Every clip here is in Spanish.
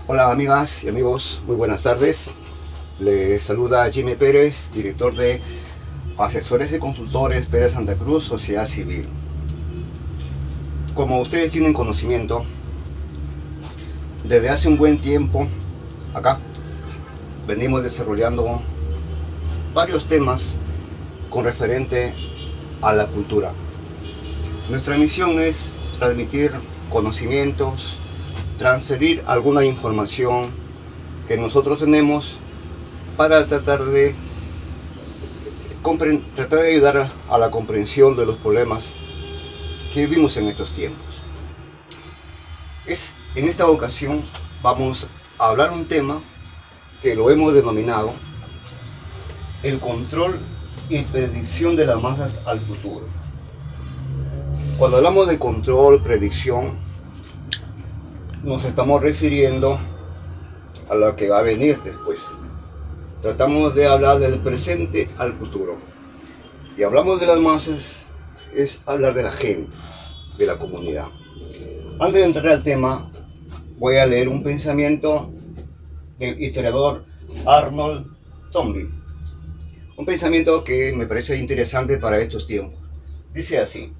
Hola amigas y amigos, muy buenas tardes. Les saluda Jimmy Pérez, director de Asesores y Consultores Pérez Santa Cruz, Sociedad Civil. Como ustedes tienen conocimiento, desde hace un buen tiempo acá venimos desarrollando varios temas con referente a la cultura. Nuestra misión es transmitir conocimientos, transferir alguna información que nosotros tenemos para tratar de ayudar a la comprensión de los problemas que vivimos en estos tiempos. En esta ocasión vamos a hablar un tema que lo hemos denominado el control y predicción de las masas al futuro. Cuando hablamos de control, predicción, nos estamos refiriendo a lo que va a venir después. Tratamos de hablar del presente al futuro. Y hablamos de las masas, es hablar de la gente, de la comunidad. Antes de entrar al tema, voy a leer un pensamiento del historiador Arnold Toynbee. Un pensamiento que me parece interesante para estos tiempos. Dice así: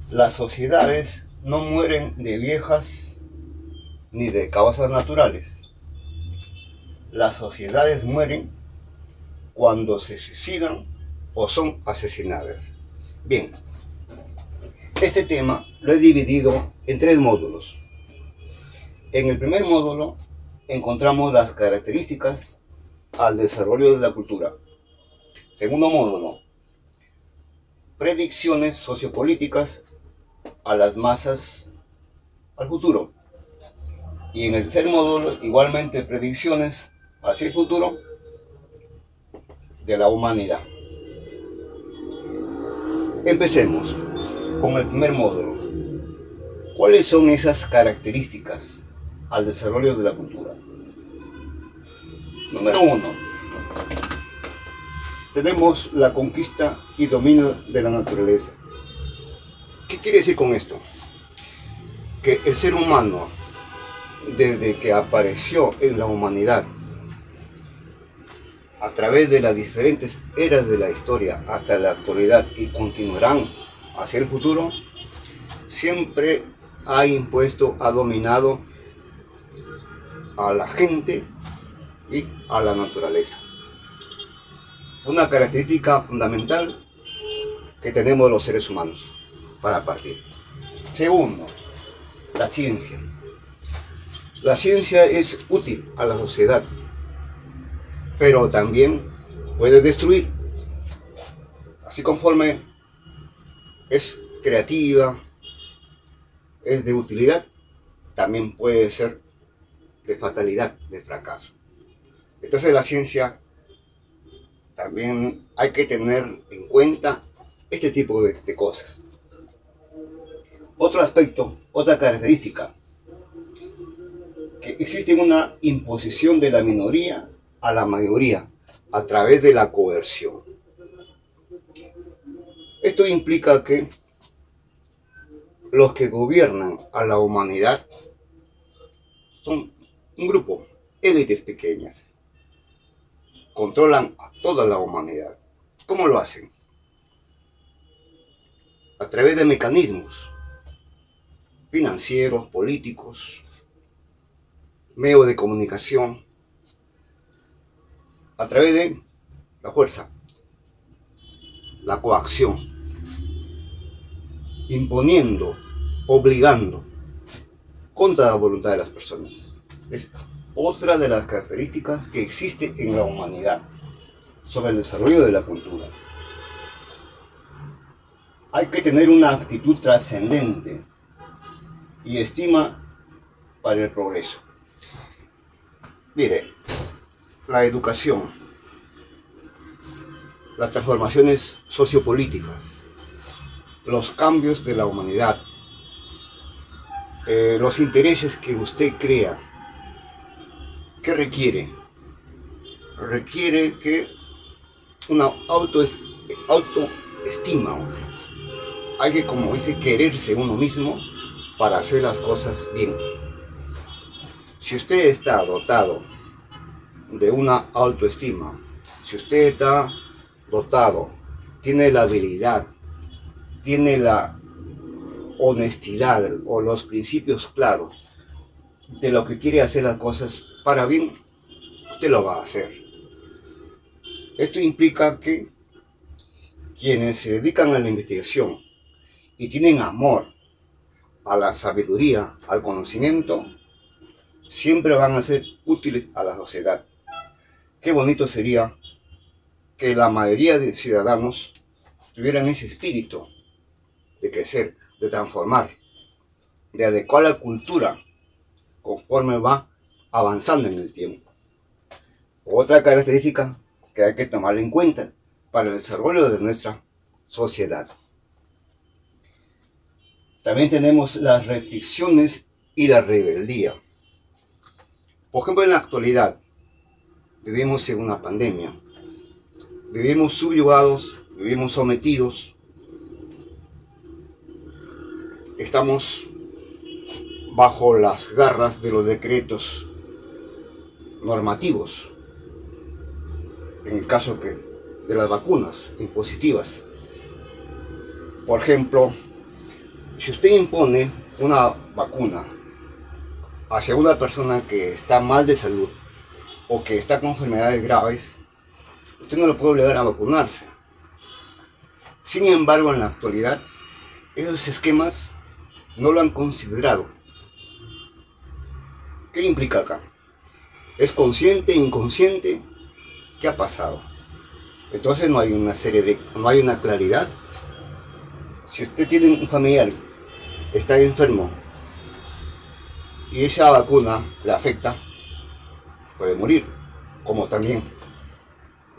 las sociedades no mueren de viejas ni de causas naturales. Las sociedades mueren cuando se suicidan o son asesinadas. Bien, este tema lo he dividido en 3 módulos. En el primer módulo encontramos las características al desarrollo de la cultura. Segundo módulo, predicciones sociopolíticas a las masas al futuro. Y en el tercer módulo, igualmente, predicciones hacia el futuro de la humanidad. Empecemos con el primer módulo. ¿Cuáles son esas características al desarrollo de la cultura? Número 1. Tenemos la conquista y dominio de la naturaleza. ¿Qué quiere decir con esto? Que el ser humano, desde que apareció en la humanidad, a través de las diferentes eras de la historia hasta la actualidad y continuarán hacia el futuro, siempre ha impuesto, ha dominado a la gente y a la naturaleza. Una característica fundamental que tenemos los seres humanos para partir. Segundo, la ciencia. La ciencia es útil a la sociedad, pero también puede destruir. Así conforme es creativa, es de utilidad, también puede ser de fatalidad, de fracaso. Entonces la ciencia también hay que tener en cuenta este tipo de cosas. Otro aspecto, otra característica, que existe una imposición de la minoría a la mayoría a través de la coerción. Esto implica que los que gobiernan a la humanidad son un grupo, élites pequeñas. Controlan a toda la humanidad. ¿Cómo lo hacen? A través de mecanismos financieros, políticos, medios de comunicación, a través de la fuerza, la coacción, imponiendo, obligando, contra la voluntad de las personas. Es otra de las características que existe en la humanidad sobre el desarrollo de la cultura. Hay que tener una actitud trascendente y estima para el progreso. Mire, la educación, las transformaciones sociopolíticas, los cambios de la humanidad, los intereses que usted crea, ¿qué requiere? Requiere que una autoestima. Hay que, como dice, quererse uno mismo para hacer las cosas bien. Si usted está dotado de una autoestima, si usted está dotado, tiene la habilidad, tiene la honestidad o los principios claros de lo que quiere hacer las cosas para bien, usted lo va a hacer. Esto implica que quienes se dedican a la investigación y tienen amor a la sabiduría, al conocimiento, siempre van a ser útiles a la sociedad. Qué bonito sería que la mayoría de ciudadanos tuvieran ese espíritu de crecer, de transformar, de adecuar la cultura conforme va avanzando en el tiempo. Otra característica que hay que tomar en cuenta para el desarrollo de nuestra sociedad. También tenemos las restricciones y la rebeldía. Por ejemplo, en la actualidad vivimos en una pandemia, vivimos subyugados, vivimos sometidos, estamos bajo las garras de los decretos normativos, en el caso de las vacunas impositivas. Por ejemplo, si usted impone una vacuna hacia una persona que está mal de salud o que está con enfermedades graves, usted no lo puede obligar a vacunarse. Sin embargo, en la actualidad, esos esquemas no lo han considerado. ¿Qué implica acá? ¿Es consciente, inconsciente? ¿Qué ha pasado? Entonces no hay una claridad. Si usted tiene un familiar, está enfermo y esa vacuna le afecta, puede morir, como también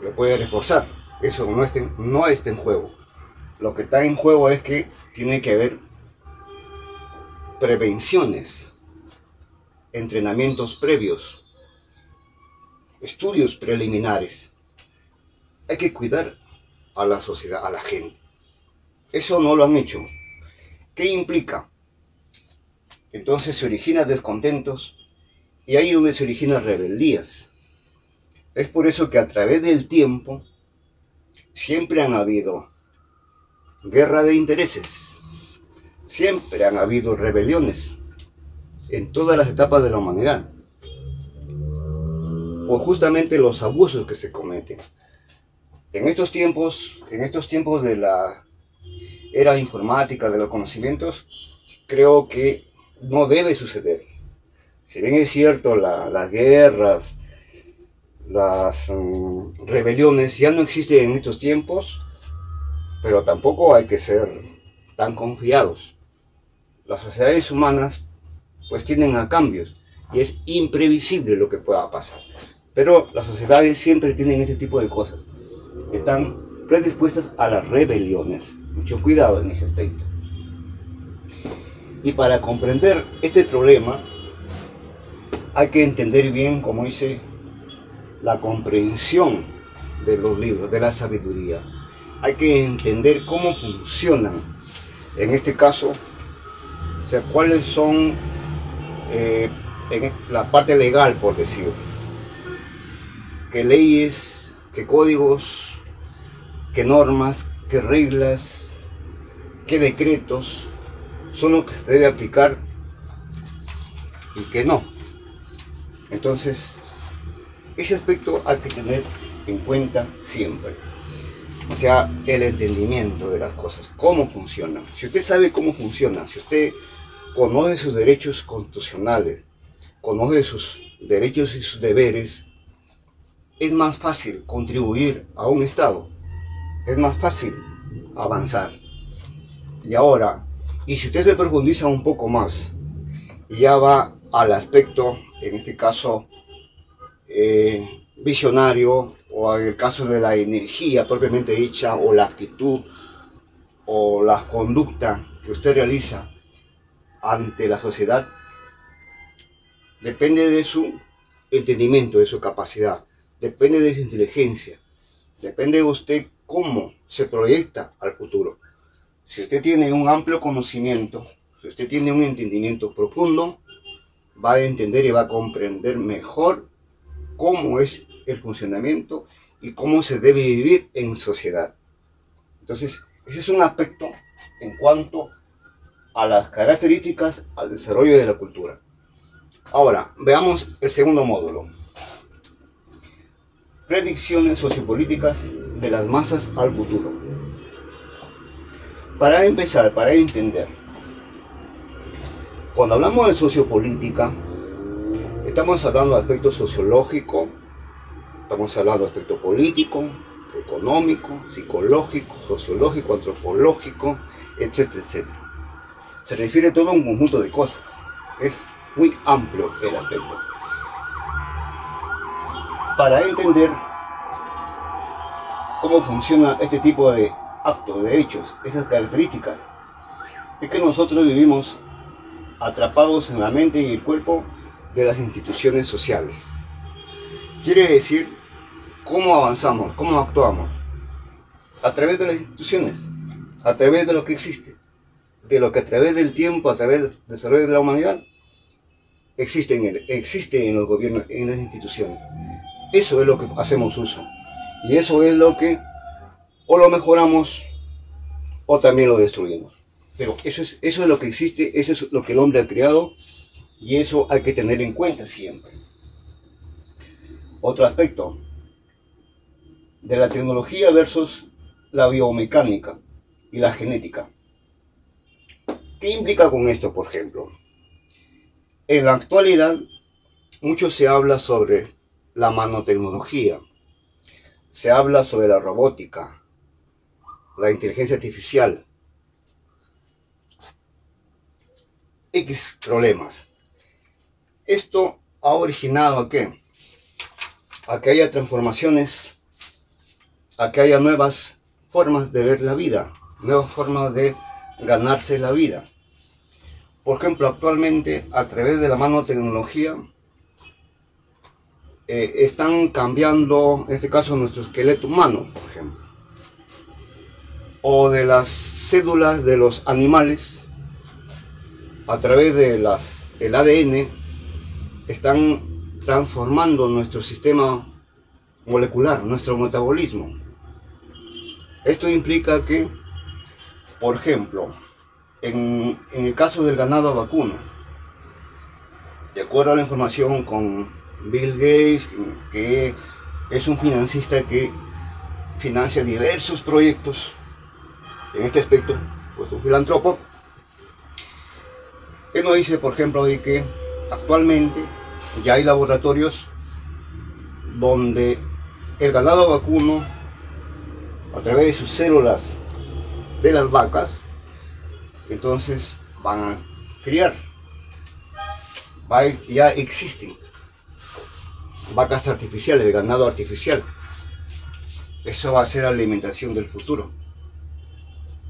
lo puede reforzar. Eso no está en juego. Lo que está en juego es que tiene que haber prevenciones, entrenamientos previos, estudios preliminares. Hay que cuidar a la sociedad, a la gente. Eso no lo han hecho. ¿Qué implica? Entonces se originan descontentos y ahí es donde se originan rebeldías. Es por eso que a través del tiempo siempre han habido guerra de intereses, siempre han habido rebeliones en todas las etapas de la humanidad, por justamente los abusos que se cometen. En estos tiempos de la era informática, de los conocimientos, creo que no debe suceder. Si bien es cierto, las guerras, las rebeliones ya no existen en estos tiempos, pero tampoco hay que ser tan confiados. Las sociedades humanas pues tienden a cambios y es imprevisible lo que pueda pasar. Pero las sociedades siempre tienen este tipo de cosas. Están predispuestas a las rebeliones. Mucho cuidado en ese aspecto. Y para comprender este problema hay que entender bien, como dice, la comprensión de los libros, de la sabiduría. Hay que entender cómo funcionan, en este caso, o sea, cuáles son en la parte legal, por decir, qué leyes, qué códigos, qué normas, qué reglas, qué decretos son los que se debe aplicar y qué no. Entonces, ese aspecto hay que tener en cuenta siempre. O sea, el entendimiento de las cosas, cómo funcionan. Si usted sabe cómo funciona, si usted conoce sus derechos constitucionales, conoce sus derechos y sus deberes, es más fácil contribuir a un Estado, es más fácil avanzar. Y ahora, y si usted se profundiza un poco más, y ya va al aspecto, en este caso, visionario, o en el caso de la energía propiamente dicha, o la actitud, o la conducta que usted realiza ante la sociedad, depende de su entendimiento, de su capacidad, depende de su inteligencia, depende de usted cómo se proyecta al futuro. Si usted tiene un amplio conocimiento, si usted tiene un entendimiento profundo, va a entender y va a comprender mejor cómo es el funcionamiento y cómo se debe vivir en sociedad. Entonces, ese es un aspecto en cuanto a las características al desarrollo de la cultura. Ahora, veamos el segundo módulo. Predicciones sociopolíticas de las masas al futuro. Para empezar, para entender, cuando hablamos de sociopolítica, estamos hablando de aspecto sociológico, estamos hablando de aspecto político, económico, psicológico, sociológico, antropológico, etcétera, etcétera. Se refiere a todo un conjunto de cosas. Es muy amplio el aspecto. Para entender cómo funciona este tipo de actos, de hechos, esas características, es que nosotros vivimos atrapados en la mente y el cuerpo de las instituciones sociales. Quiere decir, ¿cómo avanzamos? ¿Cómo actuamos? A través de las instituciones, a través de lo que existe, de lo que a través del tiempo, a través del desarrollo de la humanidad, existe en los gobiernos, en las instituciones. Eso es lo que hacemos uso. Y eso es lo que o lo mejoramos o también lo destruimos. Pero eso es lo que existe, eso es lo que el hombre ha creado y eso hay que tener en cuenta siempre. Otro aspecto de la tecnología versus la biomecánica y la genética. ¿Qué implica con esto, por ejemplo? En la actualidad, mucho se habla sobre la nanotecnología, se habla sobre la robótica, la inteligencia artificial, X problemas. Esto ha originado ¿a qué? A que haya transformaciones, a que haya nuevas formas de ver la vida, nuevas formas de ganarse la vida. Por ejemplo, actualmente, a través de la nanotecnología, están cambiando, en este caso, nuestro esqueleto humano, por ejemplo. O de las células de los animales, a través de el ADN, están transformando nuestro sistema molecular, nuestro metabolismo. Esto implica que, por ejemplo, en el caso del ganado vacuno, de acuerdo a la información con Bill Gates, que es un financista que financia diversos proyectos en este aspecto, pues un filántropo, él nos dice, por ejemplo, de que actualmente ya hay laboratorios donde el ganado vacuno, a través de sus células de las vacas, entonces van a criar. Ya existen vacas artificiales, de ganado artificial. Eso va a ser la alimentación del futuro.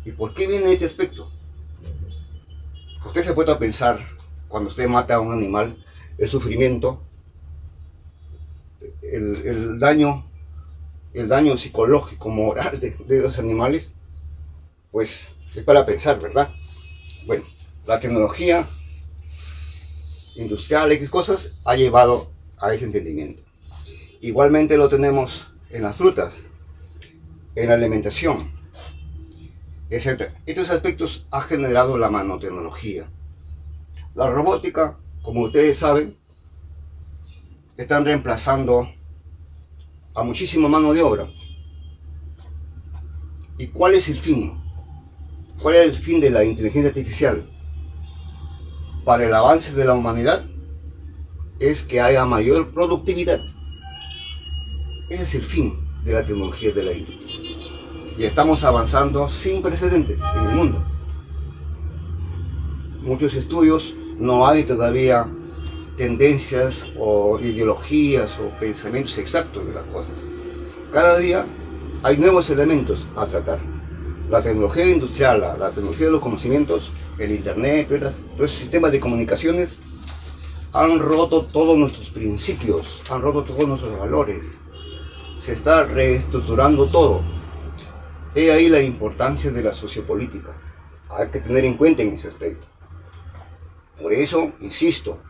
¿Y por qué viene este aspecto? Usted se puede pensar, cuando usted mata a un animal, el sufrimiento, el daño psicológico, moral de los animales, pues es para pensar, ¿verdad? Bueno, la tecnología industrial, X cosas, ha llevado a ese entendimiento. Igualmente lo tenemos en las frutas, en la alimentación, etc. Estos aspectos ha generado la nanotecnología. La robótica, como ustedes saben, están reemplazando a muchísima mano de obra. ¿Y cuál es el fin? ¿Cuál es el fin de la inteligencia artificial? Para el avance de la humanidad es que haya mayor productividad. Ese es el fin de la tecnología de la industria. Y estamos avanzando sin precedentes en el mundo. Muchos estudios, no hay todavía tendencias o ideologías o pensamientos exactos de las cosas. Cada día hay nuevos elementos a tratar. La tecnología industrial, la tecnología de los conocimientos, el internet, los sistemas de comunicaciones han roto todos nuestros principios, han roto todos nuestros valores. Se está reestructurando todo. He ahí la importancia de la sociopolítica. Hay que tener en cuenta en ese aspecto. Por eso, insisto,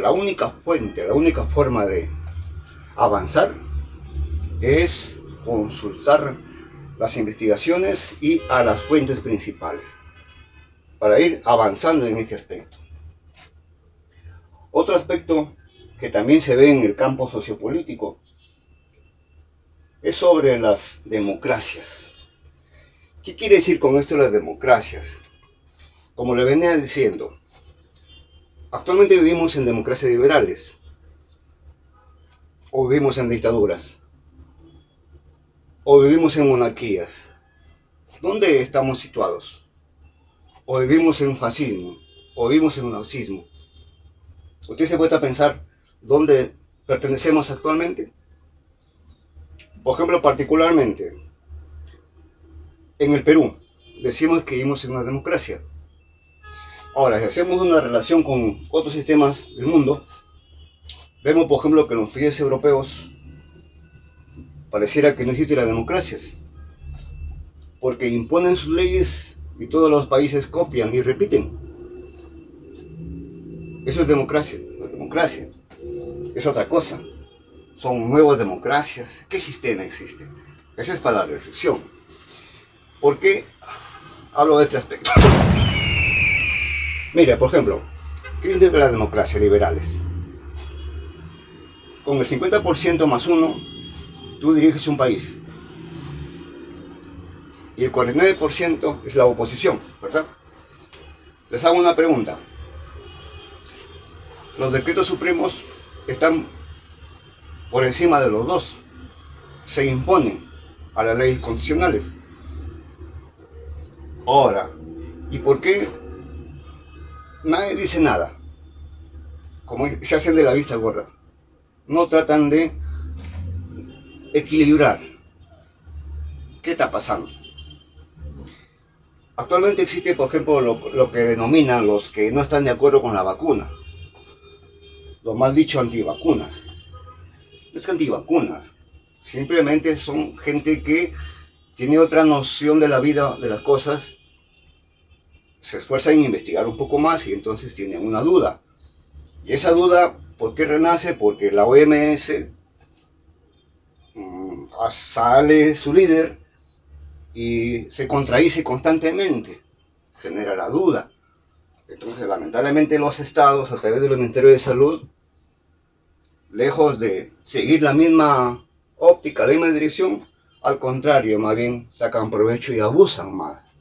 la única fuente, la única forma de avanzar es consultar las investigaciones y a las fuentes principales para ir avanzando en este aspecto. Otro aspecto que también se ve en el campo sociopolítico es sobre las democracias. ¿Qué quiere decir con esto las democracias? Como le venía diciendo, actualmente vivimos en democracias liberales o vivimos en dictaduras o vivimos en monarquías. ¿Dónde estamos situados? O vivimos en un fascismo o vivimos en un nazismo. ¿Usted se puede pensar dónde pertenecemos actualmente? Por ejemplo, particularmente en el Perú, decimos que vivimos en una democracia. Ahora, si hacemos una relación con otros sistemas del mundo, vemos, por ejemplo, que en los países europeos pareciera que no existen las democracias, porque imponen sus leyes y todos los países copian y repiten. Eso es democracia. La democracia es otra cosa. Son nuevas democracias. ¿Qué sistema existe? Eso es para la reflexión. ¿Por qué hablo de este aspecto? Mira, por ejemplo, ¿qué es de las democracias liberales? Con el 50% más uno, tú diriges un país. Y el 49% es la oposición, ¿verdad? Les hago una pregunta. Los decretos supremos están por encima de los dos. Se imponen a las leyes constitucionales. Ahora, ¿y por qué nadie dice nada? Como se hacen de la vista gorda. No tratan de equilibrar. ¿Qué está pasando? Actualmente existe, por ejemplo, lo que denominan los que no están de acuerdo con la vacuna. Lo mal dicho, antivacunas. No es que antivacunas. Simplemente son gente que tiene otra noción de la vida, de las cosas. Se esfuerzan en investigar un poco más y entonces tienen una duda. Y esa duda, ¿por qué renace? Porque la OMS sale su líder y se contradice constantemente, genera la duda. Entonces, lamentablemente, los estados, a través del Ministerio de Salud, lejos de seguir la misma óptica, la misma dirección, al contrario, más bien sacan provecho y abusan más.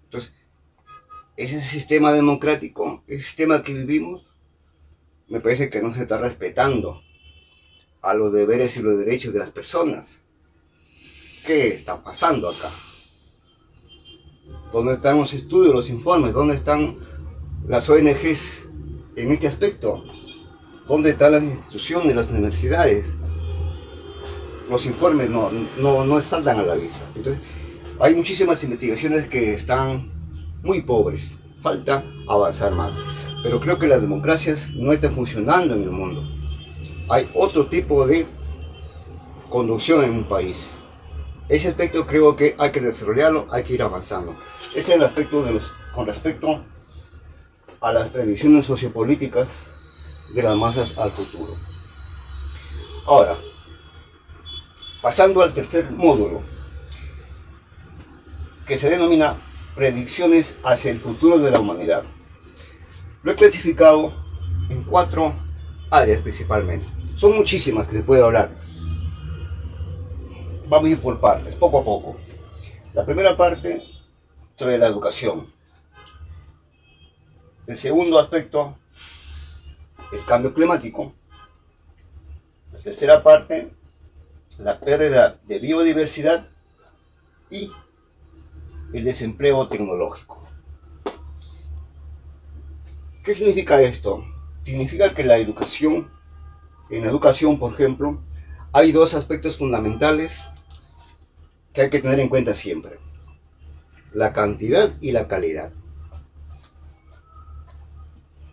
Entonces, ese sistema democrático, ese sistema que vivimos, me parece que no se está respetando a los deberes y los derechos de las personas. ¿Qué está pasando acá? ¿Dónde están los estudios, los informes? ¿Dónde están las ONGs en este aspecto? ¿Dónde están las instituciones, las universidades? Los informes no saltan a la vista. Entonces, hay muchísimas investigaciones que están muy pobres. Falta avanzar más. Pero creo que las democracias no están funcionando en el mundo. Hay otro tipo de conducción en un país. Ese aspecto creo que hay que desarrollarlo, hay que ir avanzando. Ese es el aspecto con respecto a las predicciones sociopolíticas de las masas al futuro. Ahora, pasando al tercer módulo, que se denomina predicciones hacia el futuro de la humanidad. Lo he clasificado en 4 áreas principalmente. Son muchísimas que se puede hablar. Vamos a ir por partes, poco a poco. La primera parte sobre la educación. El segundo aspecto, el cambio climático. La tercera parte, la pérdida de biodiversidad y el desempleo tecnológico. ¿Qué significa esto? Significa que en la educación, por ejemplo, hay 2 aspectos fundamentales que hay que tener en cuenta siempre: la cantidad y la calidad.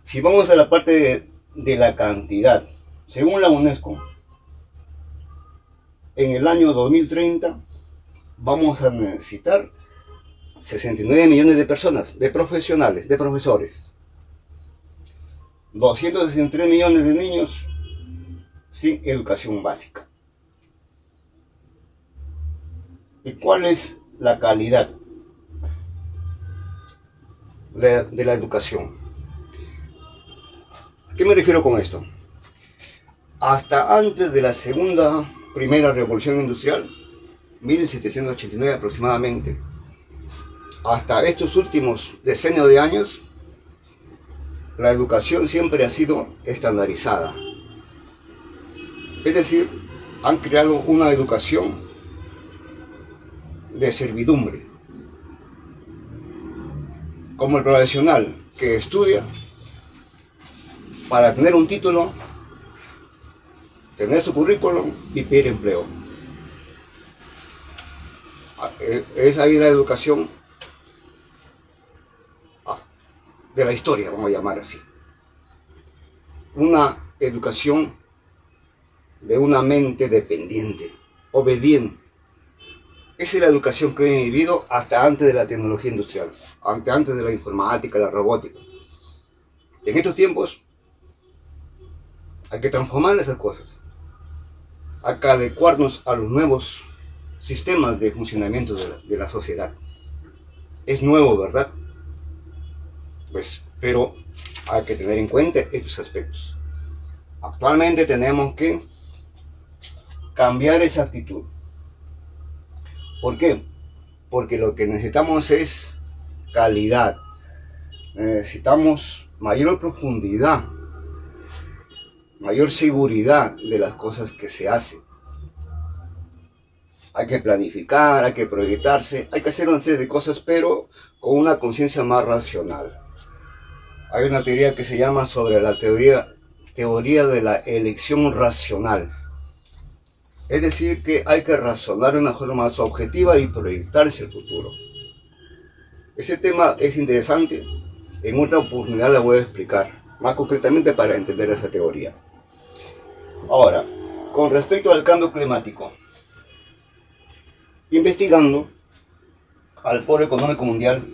Si vamos a la parte de la cantidad, según la UNESCO, en el año 2030 vamos a necesitar 69 millones de personas, de profesionales, de profesores. 263 millones de niños sin educación básica. ¿Y cuál es la calidad de la educación? ¿A qué me refiero con esto? Hasta antes de la primera revolución industrial, 1789 aproximadamente, hasta estos últimos decenios de años, la educación siempre ha sido estandarizada. Es decir, han creado una educación de servidumbre, como el profesional que estudia para tener un título, tener su currículum y pedir empleo. Es ahí la educación de la historia, vamos a llamar así. Una educación de una mente dependiente, obediente. Esa es la educación que he vivido hasta antes de la tecnología industrial, antes de la informática, la robótica. En estos tiempos hay que transformar esas cosas, hay que adecuarnos a los nuevos sistemas de funcionamiento de la sociedad. Es nuevo, ¿verdad? Pues, pero hay que tener en cuenta estos aspectos. Actualmente tenemos que cambiar esa actitud. ¿Por qué? Porque lo que necesitamos es calidad. Necesitamos mayor profundidad, mayor seguridad de las cosas que se hacen. Hay que planificar, hay que proyectarse, hay que hacer una serie de cosas, pero con una conciencia más racional. Hay una teoría que se llama sobre la teoría de la elección racional. Es decir, que hay que razonar de una forma más objetiva y proyectarse el futuro. Ese tema es interesante. En otra oportunidad la voy a explicar más concretamente para entender esa teoría. Ahora, con respecto al cambio climático. Investigando al Foro Económico Mundial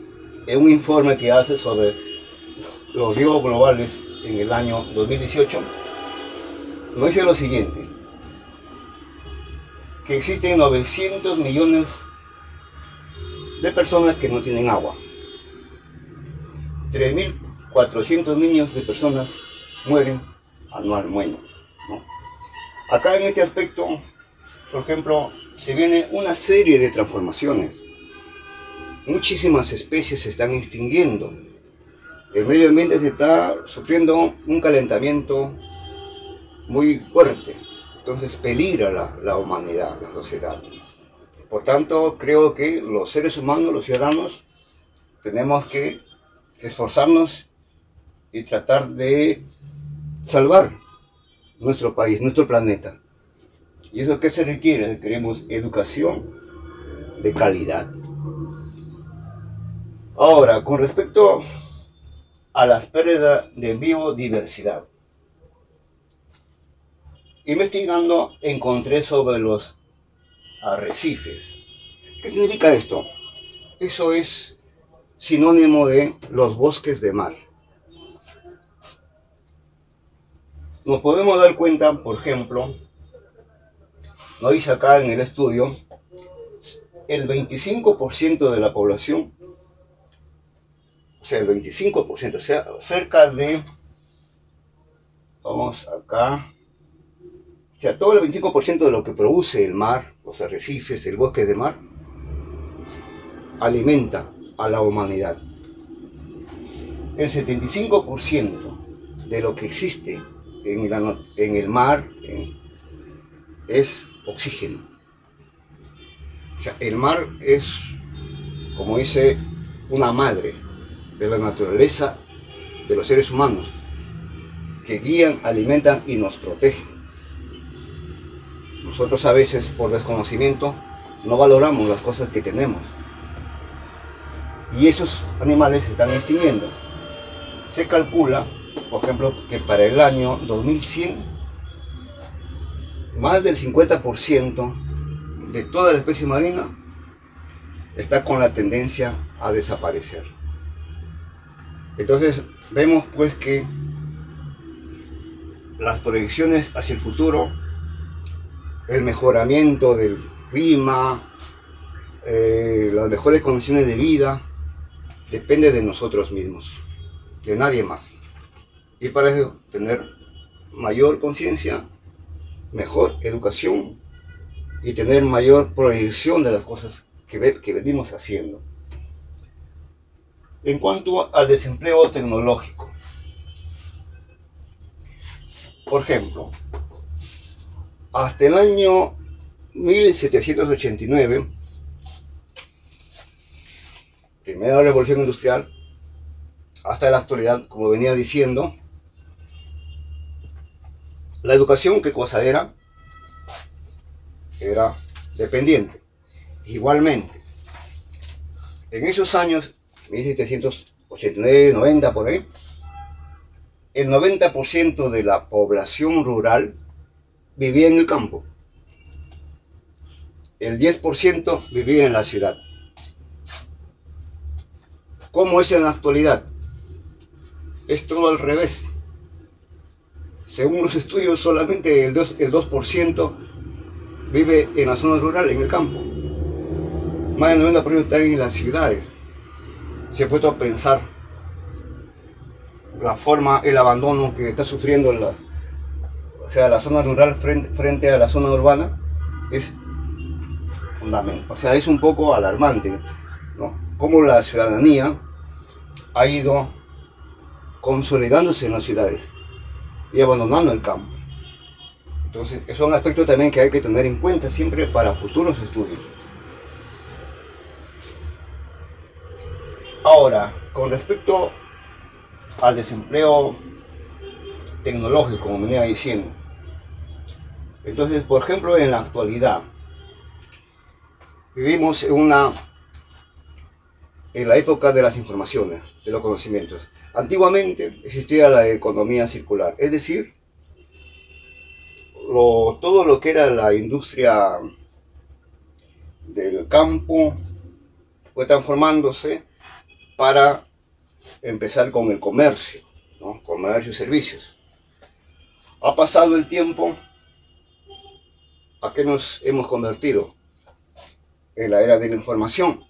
en un informe que hace sobre los riesgos globales en el año 2018, nos dice lo siguiente: que existen 900 millones de personas que no tienen agua. 3.400 niños de personas mueren anualmente, ¿no? Acá en este aspecto, por ejemplo, se viene una serie de transformaciones. Muchísimas especies se están extinguiendo. El medio ambiente se está sufriendo un calentamiento muy fuerte. Entonces peligra la humanidad, la sociedad. Por tanto, creo que los seres humanos, los ciudadanos, tenemos que esforzarnos y tratar de salvar nuestro país, nuestro planeta. ¿Y eso qué se requiere? Queremos educación de calidad. Ahora, con respecto a las pérdidas de biodiversidad. Investigando encontré sobre los arrecifes. ¿Qué significa esto? Eso es sinónimo de los bosques de mar. Nos podemos dar cuenta, por ejemplo, nos dice acá en el estudio, el 25% de la población, o sea, el 25%, o sea, cerca de, vamos acá, o sea, todo el 25% de lo que produce el mar, los arrecifes, el bosque de mar, alimenta a la humanidad. El 75% de lo que existe en el mar es oxígeno. O sea, el mar es, como dice, una madre de la naturaleza, de los seres humanos, que guían, alimentan y nos protegen. Nosotros a veces, por desconocimiento, no valoramos las cosas que tenemos. Y esos animales se están extinguiendo. Se calcula, por ejemplo, que para el año 2100, más del 50% de toda la especie marina está con la tendencia a desaparecer. Entonces, vemos pues que las proyecciones hacia el futuro, el mejoramiento del clima, las mejores condiciones de vida, depende de nosotros mismos, de nadie más. Y para eso tener mayor conciencia, mejor educación y tener mayor proyección de las cosas que venimos haciendo. En cuanto al desempleo tecnológico, por ejemplo, hasta el año 1789, primera revolución industrial, hasta la actualidad, como venía diciendo, la educación, ¿qué cosa era? Era dependiente. Igualmente, en esos años, 1789, 90 por ahí, el 90% de la población rural vivía en el campo. El 10% vivía en la ciudad. ¿Cómo es en la actualidad? Es todo al revés. Según los estudios, solamente el 2% vive en la zona rural, en el campo. Más del 90% están en las ciudades. Se ha puesto a pensar la forma, el abandono que está sufriendo la zona rural frente a la zona urbana es fundamental. O sea, es un poco alarmante, ¿no? Cómo la ciudadanía ha ido consolidándose en las ciudades y abandonando el campo. Entonces, es un aspecto también que hay que tener en cuenta siempre para futuros estudios. Ahora, con respecto al desempleo tecnológico, como venía diciendo, entonces, por ejemplo, en la actualidad vivimos en la época de las informaciones, de los conocimientos. Antiguamente existía la economía circular, es decir, todo lo que era la industria del campo fue transformándose para empezar con el comercio, ¿no? Comercio y servicios. Ha pasado el tiempo, ¿a qué nos hemos convertido? En la era de la información,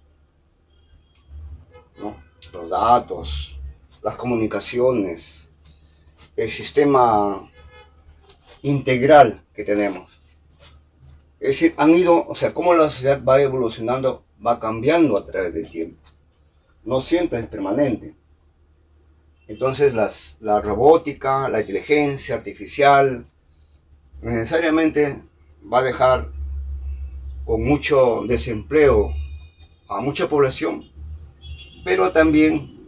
¿no? Los datos, las comunicaciones, el sistema integral que tenemos. Es decir, cómo la sociedad va evolucionando, va cambiando a través del tiempo. No siempre es permanente. Entonces la robótica, la inteligencia artificial, necesariamente va a dejar con mucho desempleo a mucha población, pero también,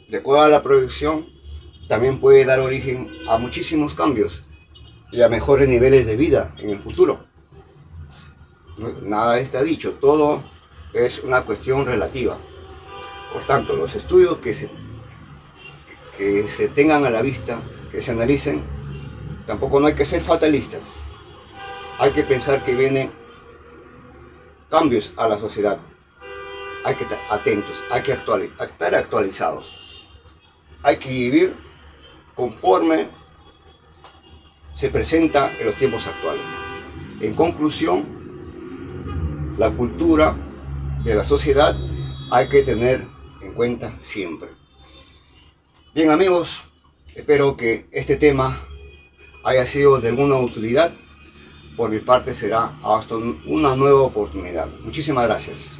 de acuerdo a la proyección, también puede dar origen a muchísimos cambios y a mejores niveles de vida en el futuro. Nada está dicho, todo es una cuestión relativa. Por tanto, los estudios que se tengan a la vista, que se analicen, tampoco no hay que ser fatalistas. Hay que pensar que vienen cambios a la sociedad. Hay que estar atentos, hay que estar actualizados. Hay que vivir conforme se presenta en los tiempos actuales. En conclusión, la cultura de la sociedad hay que tener en cuenta siempre. Bien, amigos, espero que este tema haya sido de alguna utilidad. Por mi parte será hasta una nueva oportunidad. Muchísimas gracias.